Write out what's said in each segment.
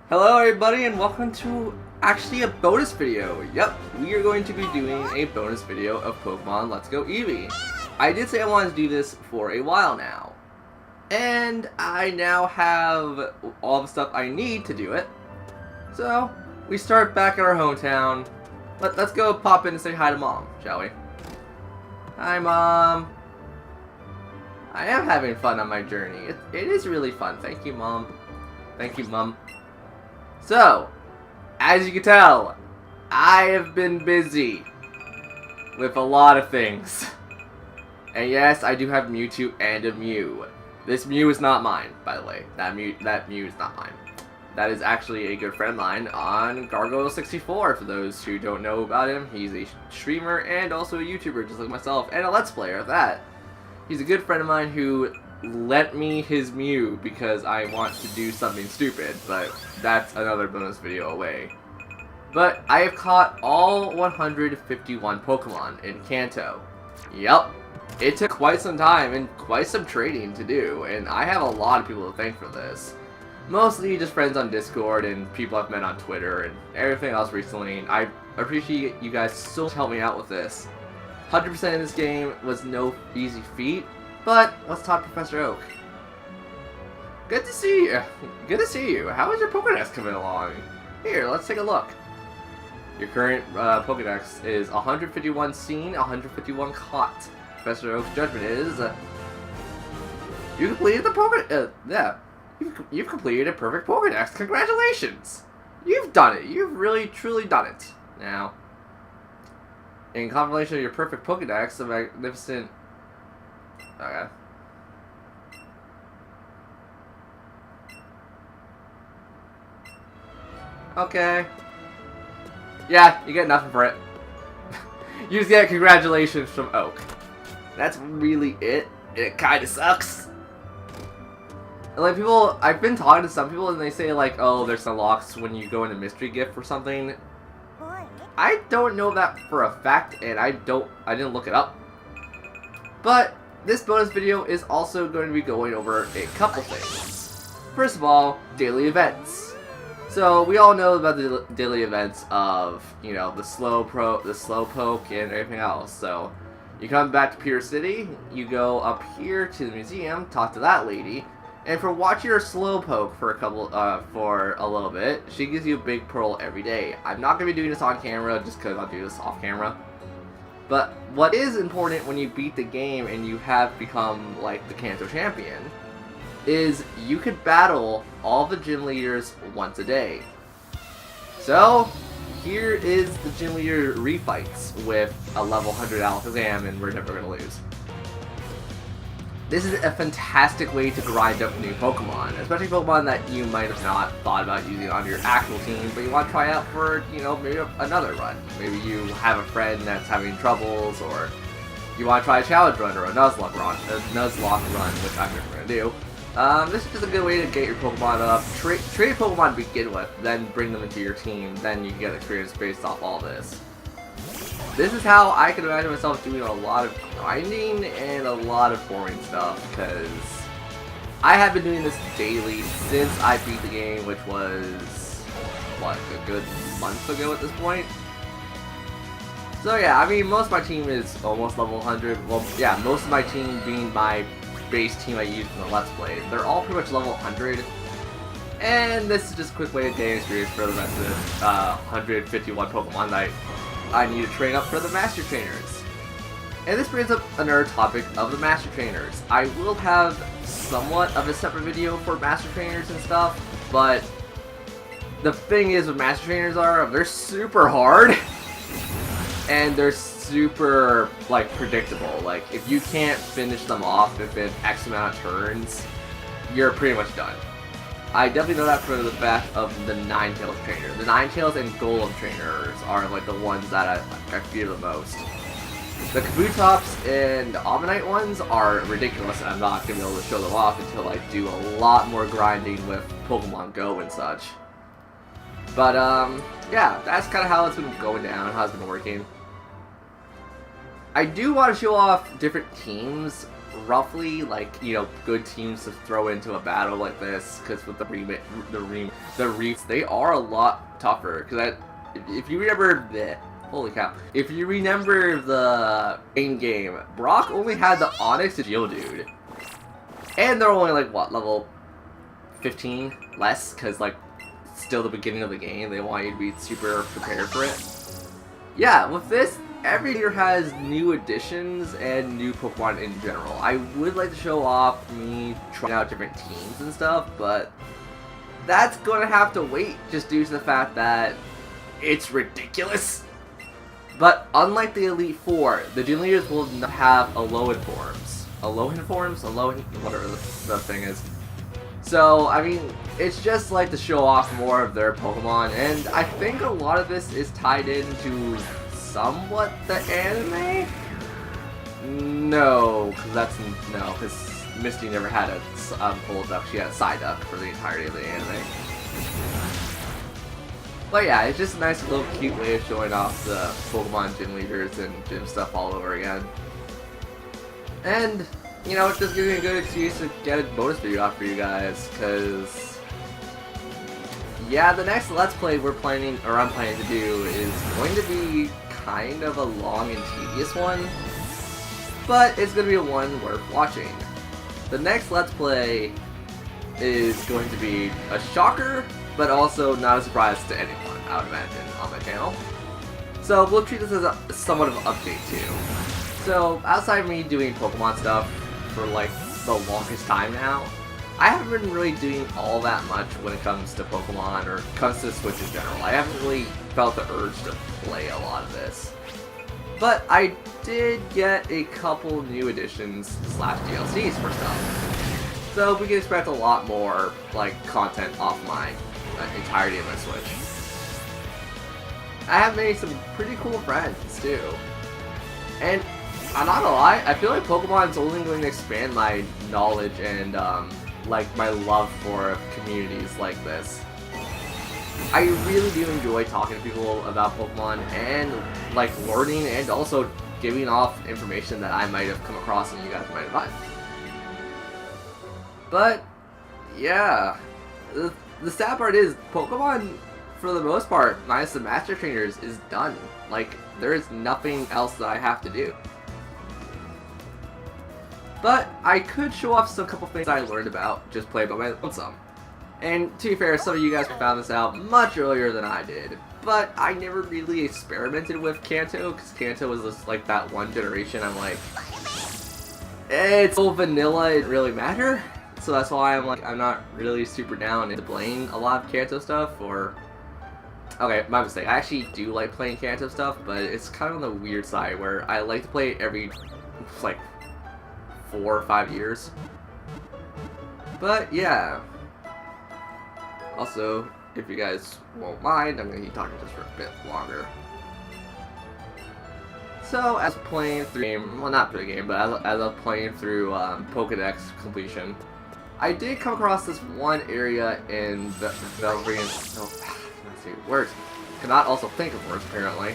Hello everybody and welcome to actually a bonus video. Yep, we are going to be doing a bonus video of Pokemon Let's Go Eevee. I did say I wanted to do this for a while now. And I now have all the stuff I need to do it. So, we start back at our hometown. Let's go pop in and say hi to Mom, shall we? Hi Mom. I am having fun on my journey. It is really fun. Thank you, Mom. Thank you, Mom. So, as you can tell, I have been busy with a lot of things. And yes, I do have Mewtwo and a Mew. This Mew is not mine, by the way. That Mew is not mine. That is actually a good friend of mine on Gargoyle64. For those who don't know about him, he's a streamer and also a YouTuber just like myself, and a Let's Player at that. He's a good friend of mine who lent me his Mew because I want to do something stupid, but that's another bonus video away. But I have caught all 151 Pokemon in Kanto. Yup. It took quite some time and quite some trading to do, and I have a lot of people to thank for this. Mostly just friends on Discord and people I've met on Twitter and everything else recently. I appreciate you guys so much helping me out with this. 100% in this game was no easy feat. But let's talk to Professor Oak. Good to see you. Good to see you. How is your Pokédex coming along? Here, let's take a look. Your current Pokédex is 151 seen, 151 caught. Professor Oak's judgment is you completed the Pokédex. Yeah, you've completed a perfect Pokédex. Congratulations. You've done it. You've really, truly done it. Now, in confirmation of your perfect Pokédex, the magnificent. Okay. Okay. Yeah, you get nothing for it. You just get congratulations from Oak. That's really it. It kinda sucks. And like people, I've been talking to some people and they say like, oh, there's unlocks when you go into mystery gift or something. I don't know that for a fact, and I didn't look it up. But this bonus video is also going to be going over a couple things. First of all, daily events. So we all know about the daily events of, you know, the Slowpoke and everything else. So you come back to Pier City, you go up here to the museum, talk to that lady, and for watching your Slowpoke for a little bit, she gives you a big pearl every day. I'm not going to be doing this on camera just because I'll do this off camera. But what is important when you beat the game and you have become like the Kanto champion is you could battle all the gym leaders once a day. So here is the gym leader refights with a level 100 Alakazam, and we're never going to lose. This is a fantastic way to grind up new Pokemon, especially Pokemon that you might have not thought about using on your actual team, but you want to try out for, you know, maybe another run. Maybe you have a friend that's having troubles, or you want to try a challenge run or a Nuzlocke run, which I'm never going to do. This is just a good way to get your Pokemon up, trade Pokemon to begin with, then bring them into your team, then you can get experience based off all this. This is how I can imagine myself doing a lot of grinding and a lot of boring stuff, because I have been doing this daily since I beat the game, which was, what, a good month ago at this point? So yeah, I mean, most of my team is almost level 100. Well, yeah, most of my team being my base team I use in the Let's Play. They're all pretty much level 100. And this is just a quick way to gain experience for the rest of this 151 Pokemon that I need to train up for the Master Trainers. And this brings up another topic of the Master Trainers. I will have somewhat of a separate video for Master Trainers and stuff, but the thing is with Master Trainers they're super hard, and they're super, like, predictable. Like, if you can't finish them off within X amount of turns, you're pretty much done. I definitely know that for the fact of the Ninetales trainer. The Ninetales and Golem trainers are like the ones that I fear the most. The Kabutops and Ammonite ones are ridiculous, and I'm not going to be able to show them off until I do a lot more grinding with Pokemon Go and such. But, yeah, that's kind of how it's been going down, how it's been working. I do want to show off different teams roughly like, you know, good teams to throw into a battle like this, because with the reefs, they are a lot tougher. Because if you remember the holy cow, if you remember the main game, Brock only had the Onyx and Geodude, and they're only like what, level 15 less, because like still the beginning of the game, they want you to be super prepared for it. Yeah, with this, every year has new additions and new Pokemon in general. I would like to show off me trying out different teams and stuff, but that's going to have to wait just due to the fact that it's ridiculous. But unlike the Elite Four, the Gym Leaders will not have Alolan forms. Alolan forms? Alolan? Whatever the thing is. So, I mean, it's just like to show off more of their Pokemon, and I think a lot of this is tied into somewhat the anime? No, because Misty never had a Bullduck, she had a Psyduck for the entirety of the anime. But yeah, it's just a nice little cute way of showing off the Pokemon Gym Leaders and gym stuff all over again. And, you know, it's just giving me a good excuse to get a bonus video out for you guys, because yeah, the next Let's Play I'm planning to do is going to be kind of a long and tedious one, but it's going to be one worth watching. The next Let's Play is going to be a shocker, but also not a surprise to anyone, I would imagine, on my channel. So we'll treat this as somewhat of an update too. So outside of me doing Pokemon stuff for like the longest time now, I haven't been really doing all that much when it comes to Pokemon or comes to Switch in general. I haven't really felt the urge to play a lot of this. But I did get a couple new additions / DLCs for stuff. So we can expect a lot more like content off my entirety of my Switch. I have made some pretty cool friends too. And I'm not gonna lie, I feel like Pokemon is only going to expand my knowledge and like my love for communities like this. I really do enjoy talking to people about Pokemon and like learning and also giving off information that I might have come across and you guys might have. But yeah, the sad part is Pokemon, for the most part, minus the Master Trainers, is done. Like, there is nothing else that I have to do. But I could show off a couple things I learned about, just play by my own some. And to be fair, some of you guys found this out much earlier than I did. But I never really experimented with Kanto, because Kanto was just like that one generation I'm like, it's so vanilla, it didn't really matter. So that's why I'm not really super down into playing a lot of Kanto stuff, or... Okay, my mistake. I actually do like playing Kanto stuff, but it's kind of on the weird side where I like to play it every, like, 4 or 5 years. But yeah. Also, if you guys won't mind, I'm going to keep talking just for a bit longer. So, as playing through the game, well, not through the game, but as I was playing through Pokedex completion, I did come across this one area in the words. Cannot also think of words, apparently.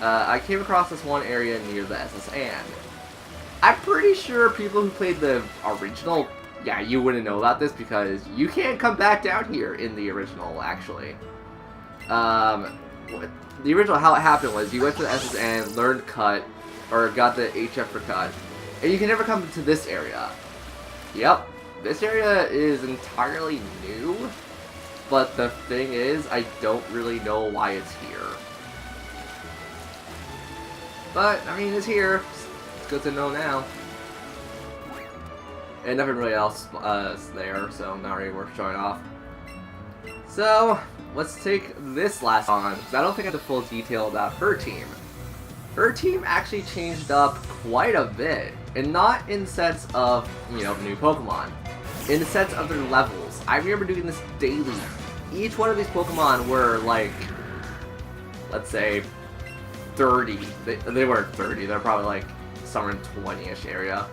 I came across this one area near the SS Anne. I'm pretty sure people who played the original, yeah, you wouldn't know about this because you can't come back down here in the original, actually. The original, how it happened was you went to the SS Anne, learned Cut, or got the HF for Cut, and you can never come to this area. Yep, this area is entirely new, but the thing is, I don't really know why it's here. But, I mean, it's here. It's good to know now. And nothing really else is there, so not really worth showing off. So, let's take this last on, because I don't think I have the full detail about her team. Her team actually changed up quite a bit, and not in the sense of, you know, new Pokemon. In the sense of their levels. I remember doing this daily. Each one of these Pokemon were like, let's say, 30. They weren't 30, they're probably like somewhere in 20-ish area.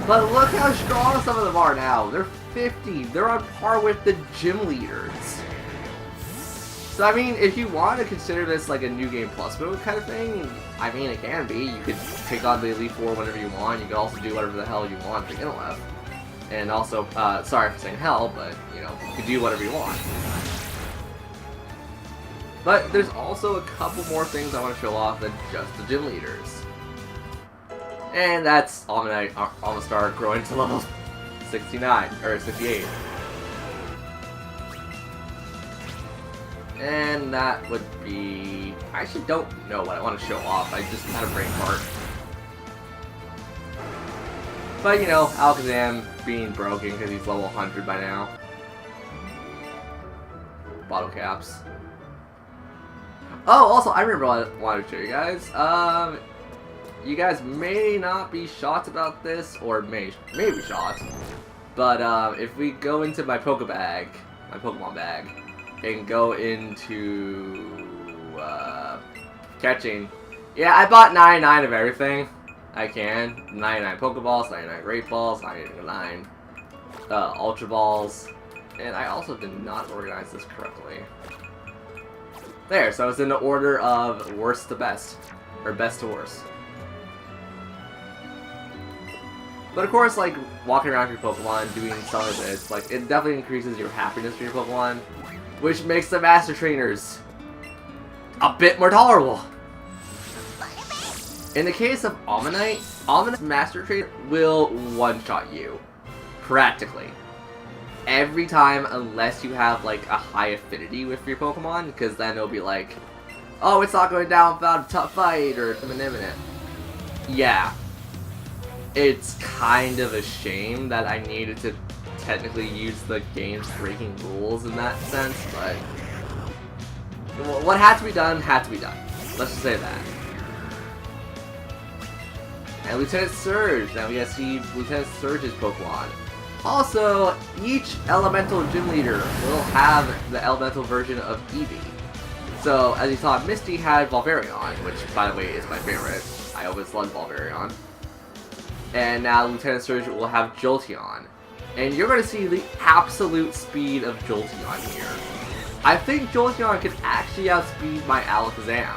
But look how strong some of them are now. They're 50. They're on par with the gym leaders. So I mean, if you want to consider this like a New Game Plus mode kind of thing, I mean it can be. You could take on the Elite Four whenever you want. You could also do whatever the hell you want for Inalef. And also, sorry for saying hell, but you know, you can do whatever you want. But there's also a couple more things I want to show off than just the gym leaders. And that's Amistar growing to level 69 or 68. And that would be... I actually don't know what I want to show off. I just had a brain fart. But, you know, Alakazam being broken because he's level 100 by now. Bottle caps. Oh, also, I remember what I wanted to show you guys. You guys may not be shocked about this, or may be shocked. But, if we go into my Pokemon bag, and go into catching. Yeah, I bought 99 of everything I can. 99 Pokeballs, 99 Great Balls, 99 Ultra Balls, and I also did not organize this correctly. There, so it's in the order of worst to best, or best to worst. But of course, like walking around your Pokemon, doing some of this, like it definitely increases your happiness for your Pokemon. Which makes the Master Trainers a bit more tolerable. In the case of Omanyte's Master Trainer will one-shot you. Practically. Every time, unless you have like a high affinity with your Pokemon, because then it'll be like, oh, it's not going down without a tough fight, or imminent. Yeah. It's kind of a shame that I needed to technically use the game's breaking rules in that sense, but what had to be done, had to be done. Let's just say that. And Lieutenant Surge, now we gotta see Lieutenant Surge's Pokemon. Also, each elemental gym leader will have the elemental version of Eevee. So, as you saw, Misty had Volvarion, which, by the way, is my favorite. I always loved Volvarion. And now Lieutenant Surge will have Jolteon. And you're going to see the absolute speed of Jolteon here. I think Jolteon could actually outspeed my Alakazam.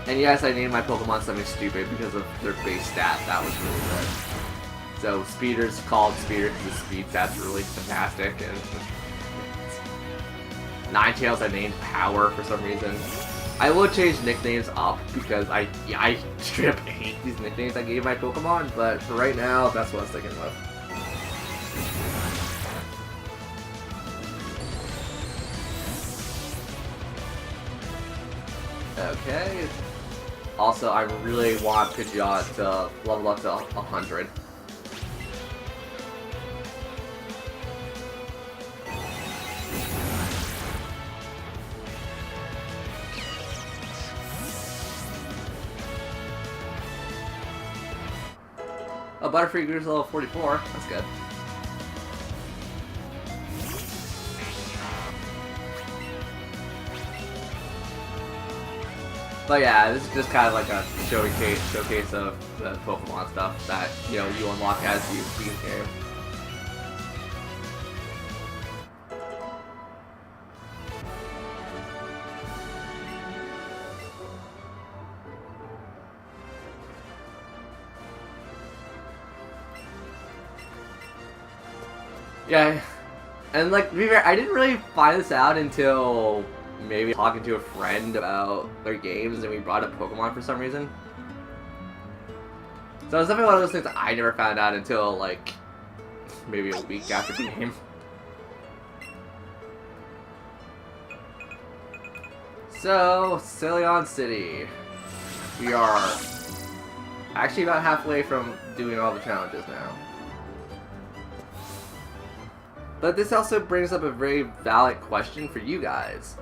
And yes, I named my Pokemon something stupid because of their base stat. That was really good. So Speeder's called Speeder because the speed stat's really fantastic. And Ninetales I named Power for some reason. I will change nicknames up because I straight up hate these nicknames I gave my Pokemon. But for right now, that's what I'm sticking with. Okay. Also, I really want Pidgeot to level up to 100. Oh, Butterfree grew to level 44. That's good. But yeah, this is just kind of like a showcase of the Pokemon stuff that, you know, you unlock as you beat the game. Yeah, and like, to be fair, I didn't really find this out until maybe talking to a friend about their games, and we brought up Pokemon for some reason. So it's definitely one of those things that I never found out until like maybe a week after the game. So, Ceylon City. We are actually about halfway from doing all the challenges now. But this also brings up a very valid question for you guys.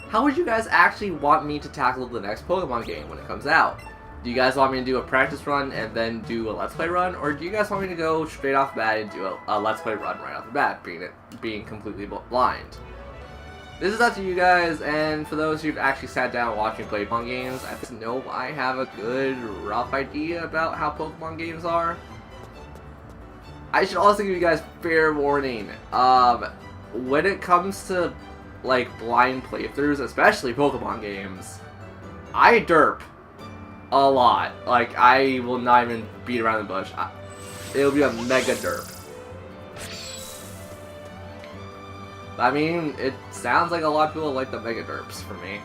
How would you guys actually want me to tackle the next Pokemon game when it comes out? Do you guys want me to do a practice run and then do a Let's Play run? Or do you guys want me to go straight off the bat and do a Let's Play run right off the bat, being completely blind? This is up to you guys, and for those who've actually sat down and watched me play Pokemon games, I just know I have a good rough idea about how Pokemon games are. I should also give you guys fair warning. When it comes to like blind playthroughs, especially Pokemon games, I derp a lot. Like, I will not even beat around the bush. It'll be a mega derp. I mean, it sounds like a lot of people like the mega derps for me.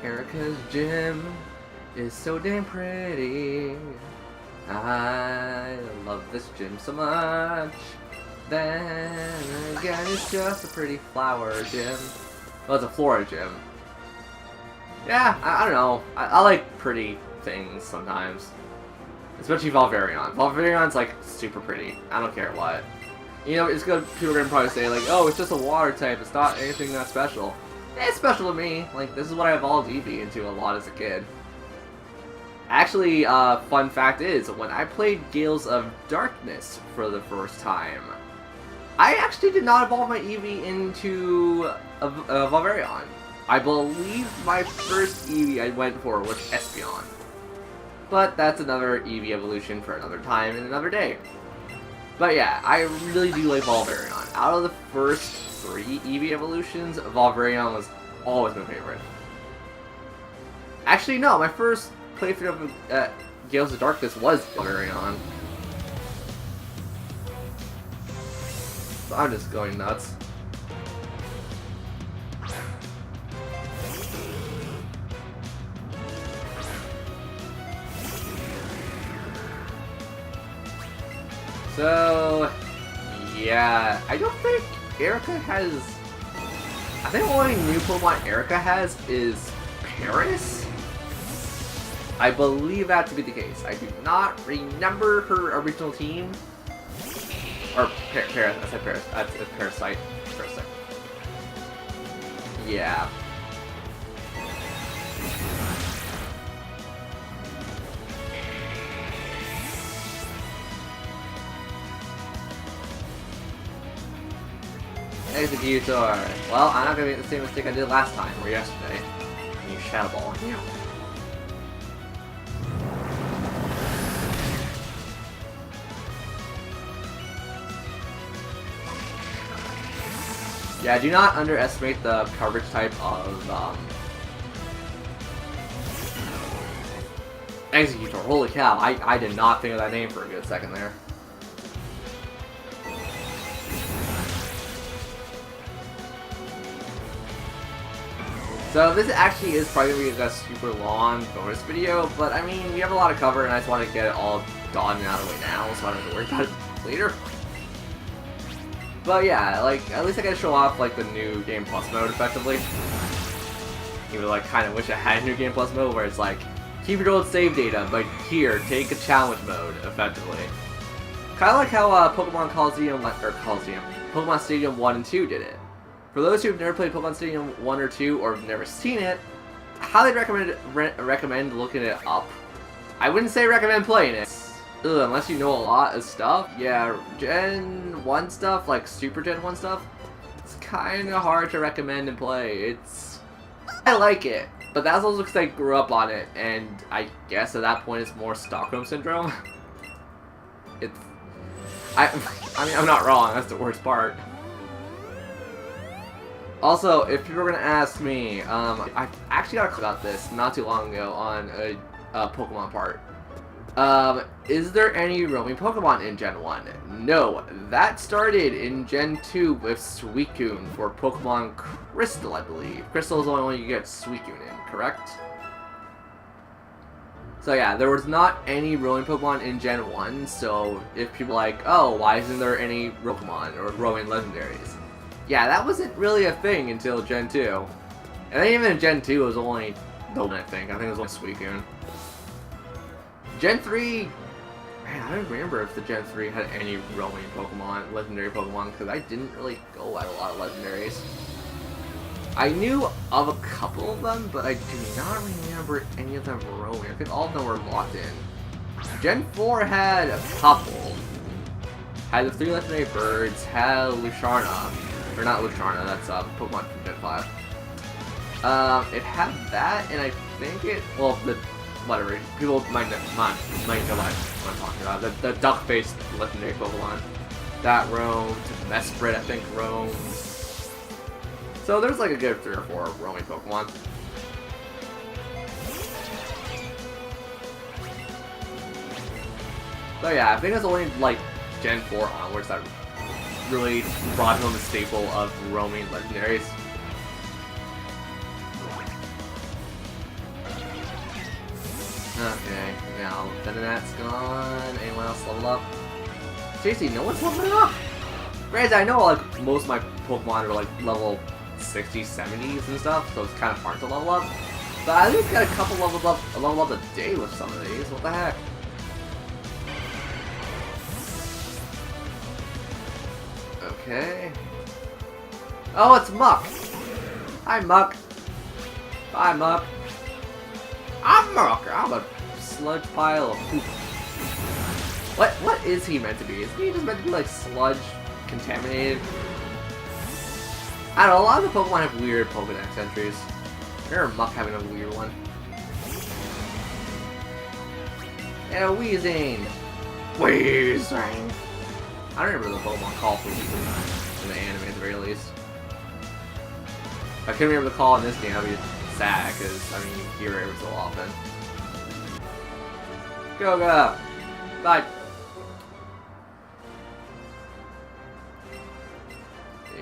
Erica's gym is so damn pretty. I love this gym so much. Then again, it's just a pretty flower gym. Well, it's a flora gym. Yeah, I don't know. I like pretty things sometimes. Especially Volvirion. Volvirion's like super pretty. I don't care what. You know, it's good. People are gonna probably say like, "Oh, it's just a water type. It's not anything that special." It's special to me. Like, this is what I evolved Eevee into a lot as a kid. Actually, fun fact is, when I played Gales of Darkness for the first time, I actually did not evolve my Eevee into a Volvirion. I believe my first Eevee I went for was Espeon. But that's another Eevee evolution for another time and another day. But yeah, I really do like Volvirion. Out of the first 3 Eevee evolutions, Volvirion was always my favorite. Actually, no, my first playthrough of Gales of Darkness was Volvirion. So I'm just going nuts. So, yeah, I don't think Erica has... I think the only new Pokemon Erica has is Paris? I believe that to be the case. I do not remember her original team. Or Paris, I said Paris. That's Parasite. Parasite. Yeah. Executor. Well, I'm not gonna make the same mistake I did last time, or yesterday. And you Shadow Ball on you. Yeah, do not underestimate the coverage type of, Executor. Holy cow, I did not think of that name for a good second there. So this actually is probably going to be a super long bonus video, but I mean, we have a lot of cover and I just want to get it all done and out of the way now, so I don't have to worry about it later. But yeah, like, at least I get to show off, like, the new Game Plus mode, effectively. Even, like, kind of wish I had a new Game Plus mode where it's like, keep your old save data, but here, take a challenge mode, effectively. Kind of like how Pokemon Pokemon Stadium 1 and 2 did it. For those who have never played Pokemon Stadium 1 or 2, or have never seen it, I highly recommend looking it up. I wouldn't say recommend playing it. Ugh, unless you know a lot of stuff. Yeah, Gen 1 stuff, like Super Gen 1 stuff, it's kind of hard to recommend and play. I like it, but that's also because I grew up on it, and I guess at that point it's more Stockholm Syndrome. I mean, I'm not wrong, that's the worst part. Also, if people are going to ask me, I actually got a comment about this not too long ago on a Pokemon part. Is there any roaming Pokemon in Gen 1? No, that started in Gen 2 with Suicune for Pokemon Crystal, I believe. Crystal is the only one you get Suicune in, correct? So yeah, there was not any roaming Pokemon in Gen 1, so if people are like, oh, why isn't there any Pokemon or roaming legendaries? Yeah, that wasn't really a thing until Gen 2. And then even in Gen 2 it was only the one, I think. I think it was only Suicune. Gen 3, man, I don't remember if the Gen 3 had any roaming Pokemon, legendary Pokemon, because I didn't really go at a lot of legendaries. I knew of a couple of them, but I do not remember any of them roaming. I think all of them were locked in. Gen 4 had a couple. Had the 3 legendary birds, had Lusharna. Or not Lusharna, that's Pokemon from Gen 5. It had that, and I think it, well, the whatever. People might know what I'm talking about. The duck-faced legendary Pokemon. That roamed. Mesprit, I think, roams. So there's like a good 3 or 4 roaming Pokemon. So yeah, I think it's only like Gen 4 onwards that really brought home the staple of roaming legendaries. Okay, now Venonat's gone. Anyone else level up? JC, no one's leveling up! Granted, I know like most of my Pokemon are like level 60s, 70s and stuff, so it's kind of hard to level up. But I think got a couple level up a day with some of these. What the heck? Okay. Oh, it's Muck! Hi, Muck! Bye, Muck! I'm Muck! I'm a sludge pile of poop. What is he meant to be? Isn't he just meant to be like sludge contaminated? I don't know, a lot of the Pokemon have weird Pokedex entries. I remember Muck having a weird one. And Weezing! Weezing! I don't remember the Pokemon call for Weezing in the anime at the very least. If I couldn't remember the call in this game, I'd be sad, because, I mean, you hear it every so often. Goga! Bye!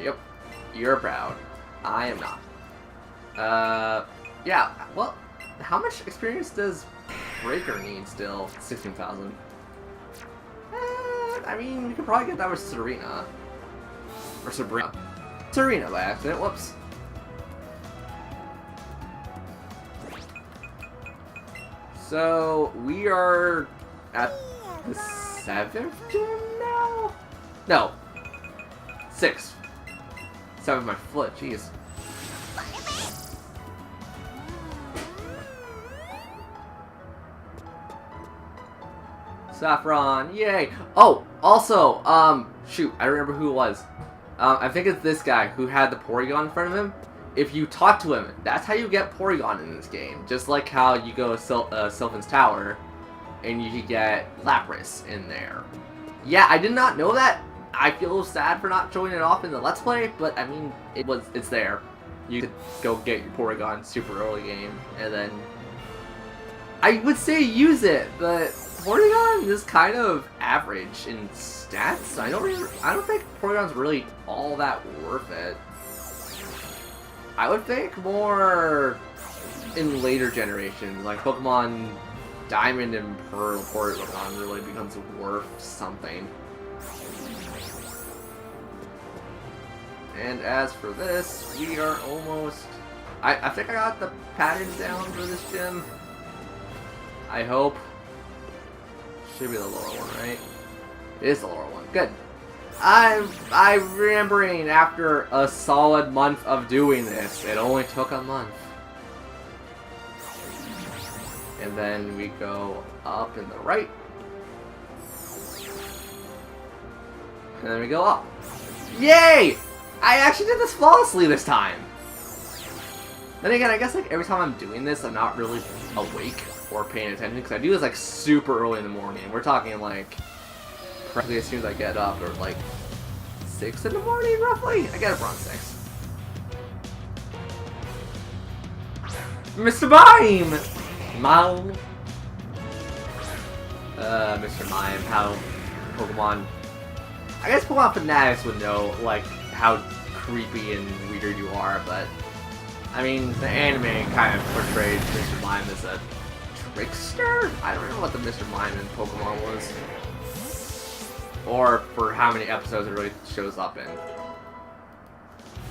Yep. You're proud. I am not. Yeah, well, how much experience does Breaker need still? 16,000. I mean, we could probably get that with Serena. Or Sabrina. Serena by accident, whoops. So, we are at the 7th gym now? No. 6th. 7th my foot, jeez. Saffron, yay! Oh, also, shoot, I remember who it was. I think it's this guy who had the Porygon in front of him. If you talk to him, that's how you get Porygon in this game. Just like how you go to Sylvan's Tower, and you can get Lapras in there. Yeah, I did not know that. I feel sad for not showing it off in the Let's Play, but I mean, it's there. You could go get your Porygon super early game, and then I would say use it, but Porygon is kind of average in stats. I don't think Porygon's really all that worth it. I would think more in later generations, like Pokemon Diamond and Pearl Porygon really becomes worth something. And as for this, we are almost... I think I got the patterns down for this gym. I hope. Should be the lower one, right? It is the lower one. Good. I'm remembering after a solid month of doing this. It only took a month. And then we go up in the right. And then we go up. Yay! I actually did this flawlessly this time. Then again, I guess like every time I'm doing this, I'm not really awake or paying attention because I do this like super early in the morning. We're talking like practically as soon as I get up, or like 6 in the morning roughly. I get up around 6. Mr. Mime! Mr. Mime, how Pokemon... I guess Pokemon fanatics would know, like, how creepy and weird you are, but... I mean, the anime kind of portrayed Mr. Mime as a trickster? I don't know what the Mr. Mime in Pokemon was. Or for how many episodes it really shows up in.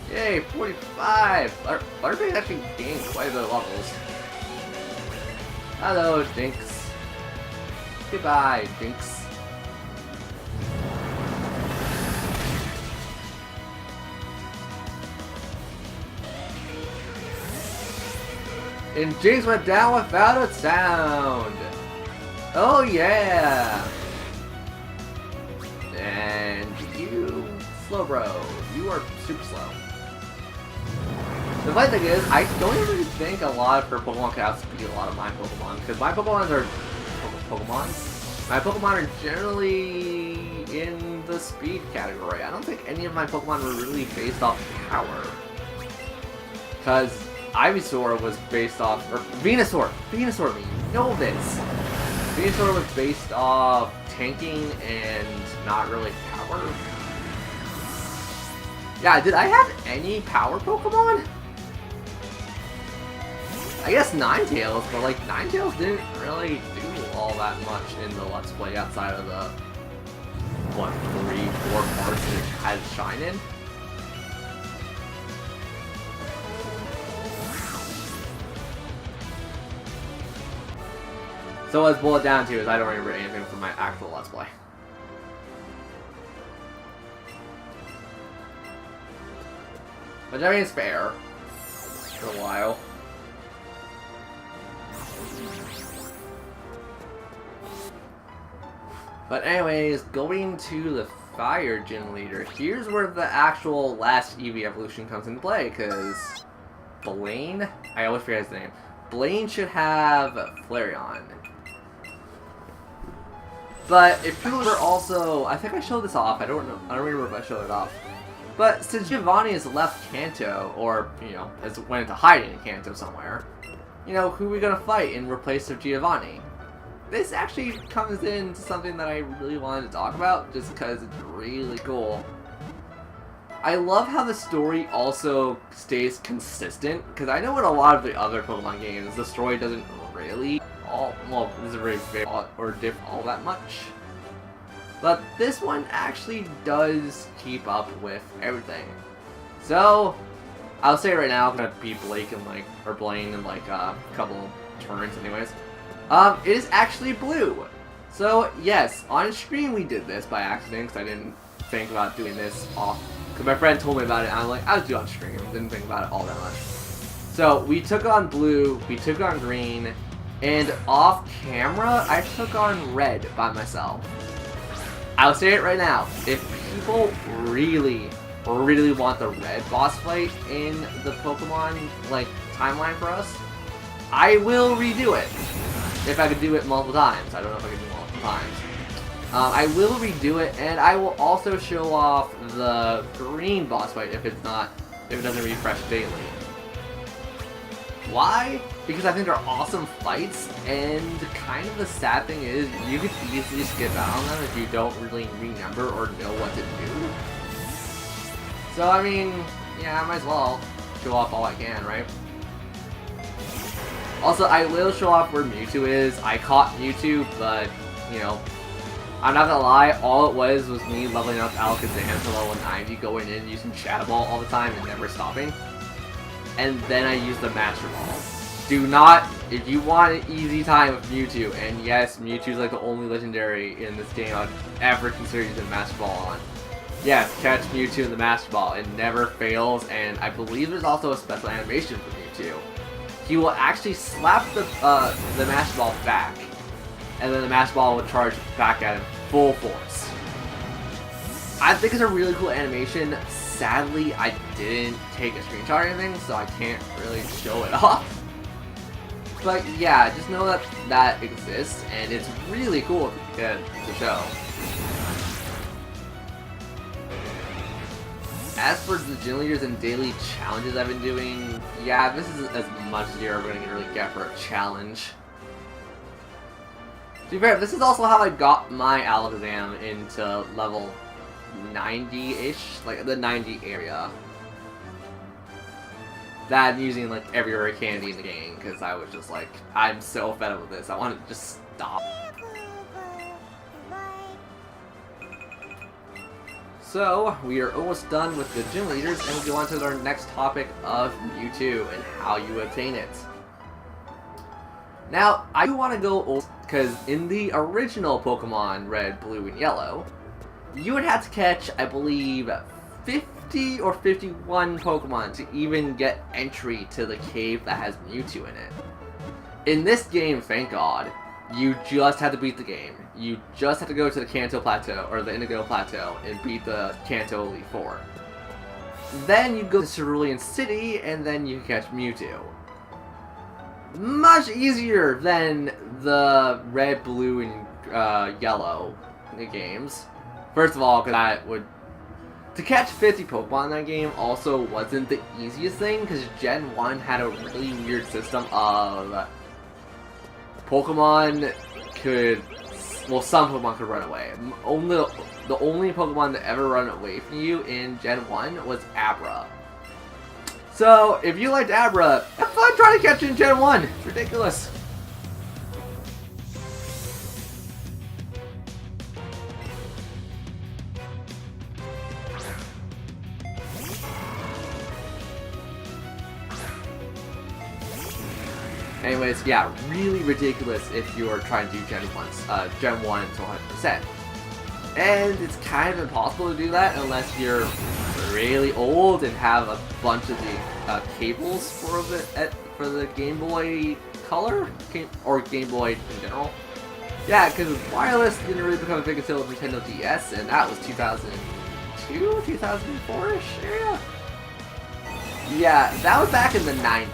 Yay, 45! Larvae actually gained quite a bit of levels. Hello, Dinks. Goodbye, Dinks. And Jinx went down without a sound! Oh yeah! And you, Slowbro, you are super slow. The funny thing is, I don't even think a lot of her Pokemon can outspeed a lot of my Pokemon, because my Pokemon are my Pokemon are generally in the speed category. I don't think any of my Pokemon were really based off power. Because Ivysaur was based off, or Venusaur, you know this. Venusaur was based off tanking and not really power. Yeah, did I have any power Pokemon? I guess Ninetales, but like Ninetales didn't really do all that much in the Let's Play outside of the, what, 3-4 parts that it had Shine in? So let's boil it down to is I don't remember anything from my actual Let's Play. Which I mean is fair. For a while. But anyways, going to the Fire Gym Leader, here's where the actual last Eevee evolution comes into play, because Blaine, I always forget his name, Blaine should have Flareon. But if people were also, I think I showed this off, I don't remember if I showed it off. But since Giovanni has left Kanto, or, you know, has went into hiding in Kanto somewhere, you know, who are we gonna fight in replace of Giovanni? This actually comes into something that I really wanted to talk about, just because it's really cool. I love how the story also stays consistent, because I know in a lot of the other Pokemon games, the story doesn't really doesn't really fit or differ all that much. But this one actually does keep up with everything. So, I'll say right now, I'm gonna beat Blake and Blaine in like a couple turns anyways. It is actually blue. So, yes, on screen we did this by accident, because I didn't think about doing this off. Because my friend told me about it, and I'm like, I'll do it on screen. Didn't think about it all that much. So, we took on blue, we took on green, and off camera, I took on red by myself. I'll say it right now, if people really want the red boss fight in the Pokemon, like, timeline for us, I will redo it. If I could do it multiple times. I don't know if I can do it multiple times. I will redo it, and I will also show off the green boss fight if it doesn't refresh daily. Why? Because I think they're awesome fights, and kind of the sad thing is, you could easily skip out on them if you don't really remember or know what to do. So, I mean, yeah, I might as well show off all I can, right? Also, I will show off where Mewtwo is. I caught Mewtwo, but, you know, I'm not gonna lie, all it was me leveling up Alakazam to level 90, going in, using Shadow Ball all the time, and never stopping. And then I used the Master Ball. Do not, if you want an easy time with Mewtwo, and yes, Mewtwo's like the only legendary in this game I'd ever consider using Master Ball on. Yes, catch Mewtwo in the Master Ball. It never fails, and I believe there's also a special animation for Mewtwo. He will actually slap the Master Ball back, and then the Master Ball will charge back at him full force. I think it's a really cool animation. Sadly, I didn't take a screenshot or anything, so I can't really show it off. But yeah, just know that that exists, and it's really cool to show. As for the gym leaders and daily challenges I've been doing, yeah, this is as much as you're ever going to really get for a challenge. To be fair, this is also how I got my Alakazam into level 90-ish, like the 90 area. That I'm using like every rare candy in the game, because I was just like, I'm so fed up with this, I want to just stop. So, we are almost done with the gym leaders, and we'll go on to our next topic of Mewtwo and how you obtain it. Now, I do want to go over, because in the original Pokemon Red, Blue, and Yellow, you would have to catch, I believe, 50 or 51 Pokemon to even get entry to the cave that has Mewtwo in it. In this game, thank God, you just have to beat the game. You just have to go to the Kanto Plateau, or the Indigo Plateau, and beat the Kanto Elite Four. Then you go to Cerulean City, and then you catch Mewtwo. Much easier than the red, blue, and yellow games. First of all, because to catch 50 Pokemon in that game also wasn't the easiest thing, because Gen 1 had a really weird system of Pokemon some Pokemon could run away. The only Pokemon to ever run away from you in Gen 1 was Abra. So, if you liked Abra, have fun trying to catch it in Gen 1. It's ridiculous. Anyways, yeah, really ridiculous if you're trying to do Gen 1 to 100%. And it's kind of impossible to do that unless you're really old and have a bunch of the cables for the Game Boy Color or Game Boy in general. Yeah, because wireless didn't really become a big deal with Nintendo DS, and that was 2002, 2004-ish area. Yeah, that was back in the 90s.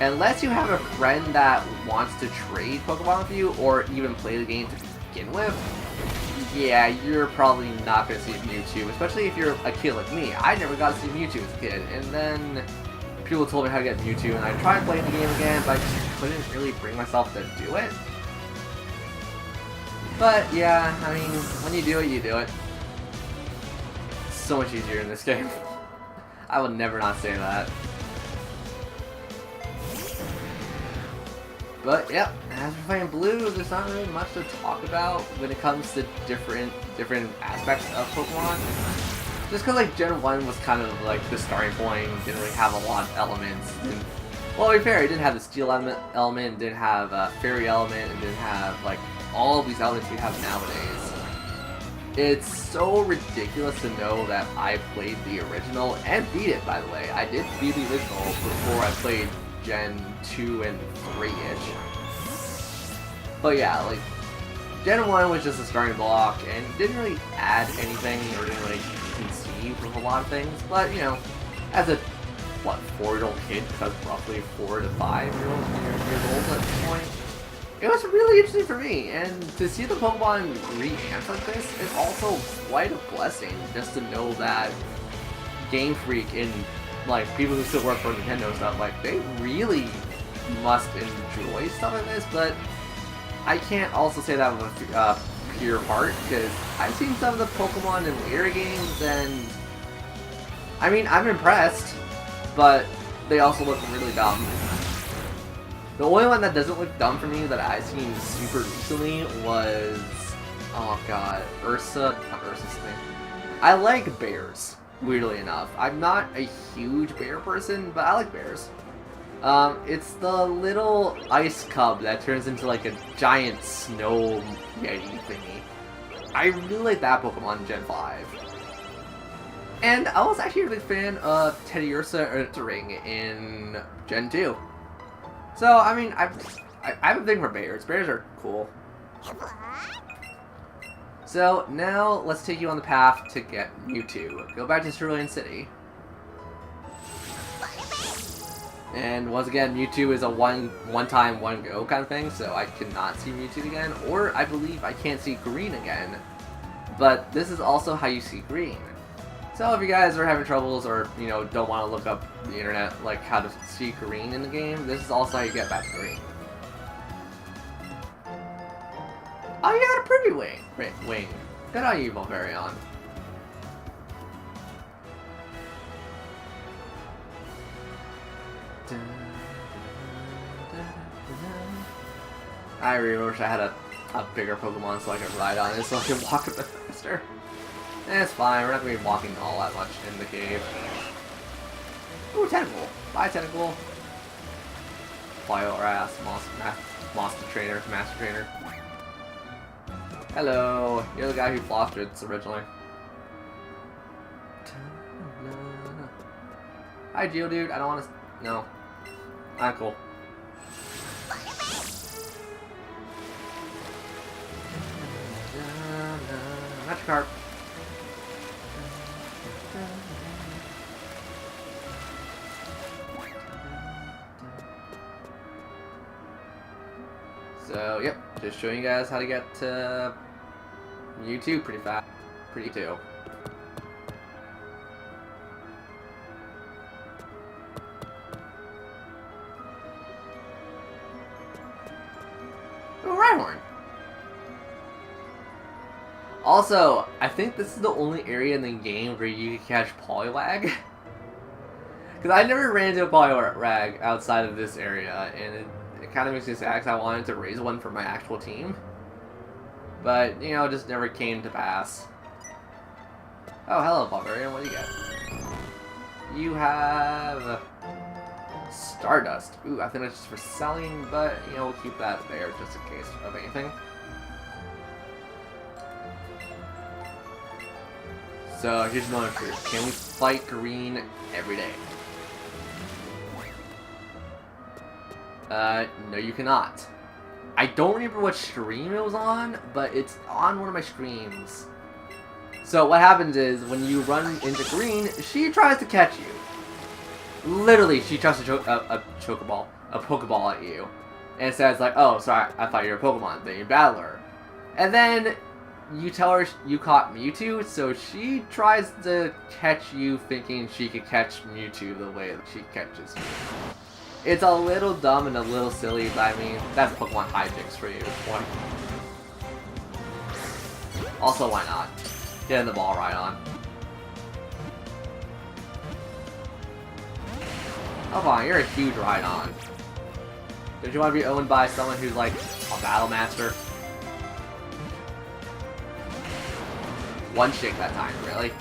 Unless you have a friend that wants to trade Pokemon with you or even play the game to begin with, yeah, you're probably not going to see Mewtwo, especially if you're a kid like me. I never got to see Mewtwo as a kid, and then people told me how to get Mewtwo, and I tried playing the game again, but I just couldn't really bring myself to do it. But yeah, I mean, when you do it, you do it. It's so much easier in this game. I would never not say that. But yep, as we're playing Blue, there's not really much to talk about when it comes to different aspects of Pokemon. Just because like Gen 1 was kind of like the starting point, didn't really have a lot of elements. Well, to be fair, it didn't have the Steel element, didn't have a Fairy element, and didn't have like all of these elements we have nowadays. It's so ridiculous to know that I played the original and beat it, by the way. I did beat the original before I played Gen 2 and 3-ish. But yeah, like, Gen 1 was just a starting block and didn't really add anything or didn't really conceive with a lot of things. But, you know, as a, 4-year-old kid, because roughly 4 to 5-years old at this point, it was really interesting for me. And to see the Pokemon revamped like this is also quite a blessing, just to know that Game Freak and like people who still work for Nintendo stuff, like they really must enjoy stuff like this. But I can't also say that with pure heart, because I've seen some of the Pokemon in later games, and I mean, I'm impressed, but they also look really dumb. The only one that doesn't look dumb for me that I've seen super recently was, oh god, not Ursa's thing. I like bears. Weirdly enough. I'm not a huge bear person, but I like bears. It's the little ice cub that turns into like a giant snow yeti thingy. I really like that Pokemon in Gen 5. And I was actually a big fan of Teddiursa Ring in Gen 2. So, I mean, I have a thing for bears. Bears are cool. So, now, let's take you on the path to get Mewtwo. Go back to Cerulean City. And once again, Mewtwo is a one-time, one-go kind of thing, so I cannot see Mewtwo again, or I believe I can't see Green again. But this is also how you see Green. So if you guys are having troubles or, you know, don't want to look up the internet, like how to see Green in the game, this is also how you get back to Green. Oh, you got a pretty wing. Good on you, Volvarion. I really wish I had a bigger Pokemon so I could ride on it so I could walk a bit faster. It's fine, we're not going to be walking all that much in the cave. Ooh, Tentacle. Bye, Tentacle. Fly over ass, Master Trainer. Hello, you're the guy who fostered this originally. Hi, Geodude. I don't want to. No. I'm cool. Magikarp. So, yep, just showing you guys how to get to YouTube pretty fast. Pretty too. Oh, Rhyhorn. Also, I think this is the only area in the game where you can catch Poliwag. Because I never ran into a Poliwag outside of this area, and it kind of makes me sad because I wanted to raise one for my actual team. But, you know, it just never came to pass. Oh, hello, Barbarian. What do you get? You have Stardust. Ooh, I think that's just for selling, but, you know, we'll keep that there just in case of anything. So, here's another proof. Can we fight green every day? No you cannot. I don't remember what stream it was on, but it's on one of my streams. So what happens is, when you run into green, she tries to catch you. Literally, she tries to choke a Pokeball at you. And says like, oh, sorry, I thought you were a Pokemon. Then you battle her. And then you tell her you caught Mewtwo, so she tries to catch you thinking she could catch Mewtwo the way that she catches you. It's a little dumb and a little silly, but I mean, that's Pokemon hijinks for you. Also, why not? Getting the ball right on. Oh, fine, you're a huge ride on. Don't you want to be owned by someone who's like a battle master? One shake that time, really?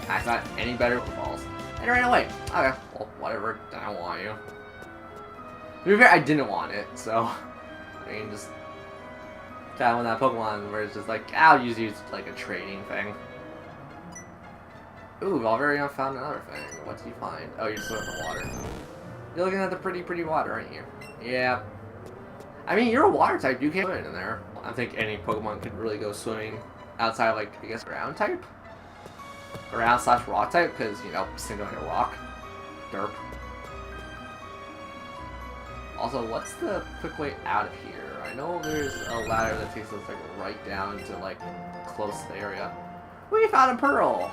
That's not any better with balls. And it ran away. Okay, well, whatever. I don't want you. To be fair, I didn't want it, so I mean, just kind of that Pokemon where it's just like, I'll use you like a trading thing. Ooh, Valverion found another thing. What did you find? Oh, you're just looking at the water. You're looking at the pretty water, aren't you? Yeah. I mean, you're a water type. You can't swim in there. I think any Pokemon could really go swimming outside of, like, I guess, ground type? Ground / rock type, because, you know, single hit rock. Derp. Also, what's the quick way out of here? I know there's a ladder that takes us, like, right down to, like, close to the area. We found a pearl!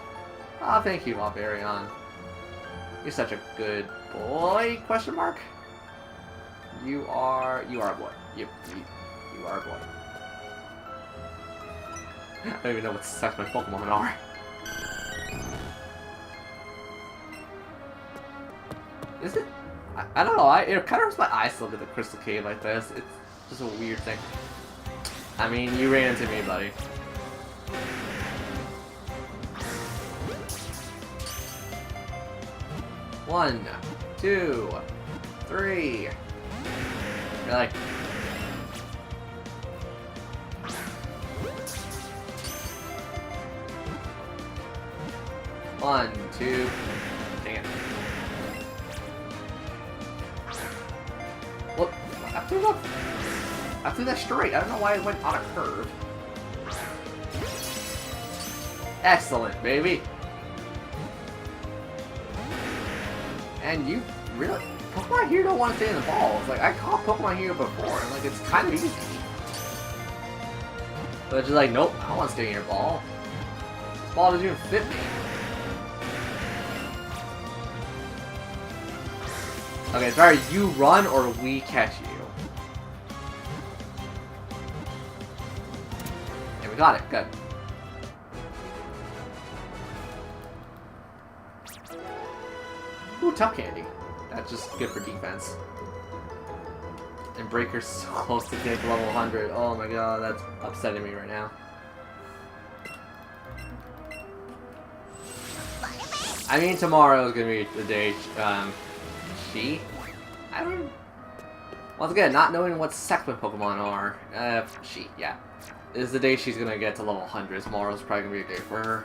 Aw, oh, thank you, Valverion. You're such a good boy, question mark? You are a boy. You are a boy. I don't even know what sex my Pokemon are. Is it? I don't know. It kind of hurts my eyes to look at the Crystal Cave like this. It's just a weird thing. I mean, you ran into me, buddy. One, 2, 3. Really? One, 2. Dang it. Look, I threw that straight. I don't know why it went on a curve. Excellent, baby. And you really, Pokemon here don't want to stay in the ball. It's like, I caught Pokemon here before, and like, it's kind of easy. But it's just like, nope, I don't want to stay in your ball. This ball doesn't even fit me. Okay, sorry, you run or we catch you. Yeah, we got it, good. Ooh, Tough Candy. That's just good for defense. And Breaker's so close to getting level 100. Oh my god, that's upsetting me right now. I mean, tomorrow is gonna be the day, I don't... Once again, not knowing what sex my Pokemon are. Yeah. This is the day she's gonna get to level 100. Tomorrow's probably gonna be a day for her.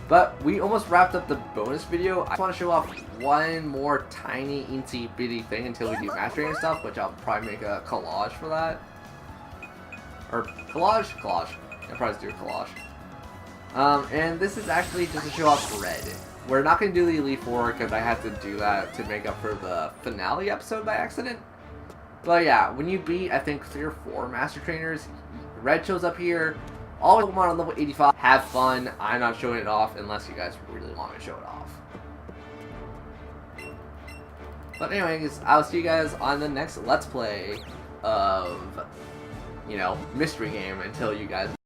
But we almost wrapped up the bonus video. I just want to show off one more tiny, incy bitty thing until we do mastering and stuff, which I'll probably make a collage for that. Or collage? Collage. I'll probably just do a collage. And this is actually just to show off Red. We're not going to do the Elite Four because I had to do that to make up for the finale episode by accident. But yeah, when you beat, I think, 3 or 4 Master Trainers, Red shows up here. All of them on level 85. Have fun. I'm not showing it off unless you guys really want to show it off. But anyways, I'll see you guys on the next Let's Play of, you know, mystery game until you guys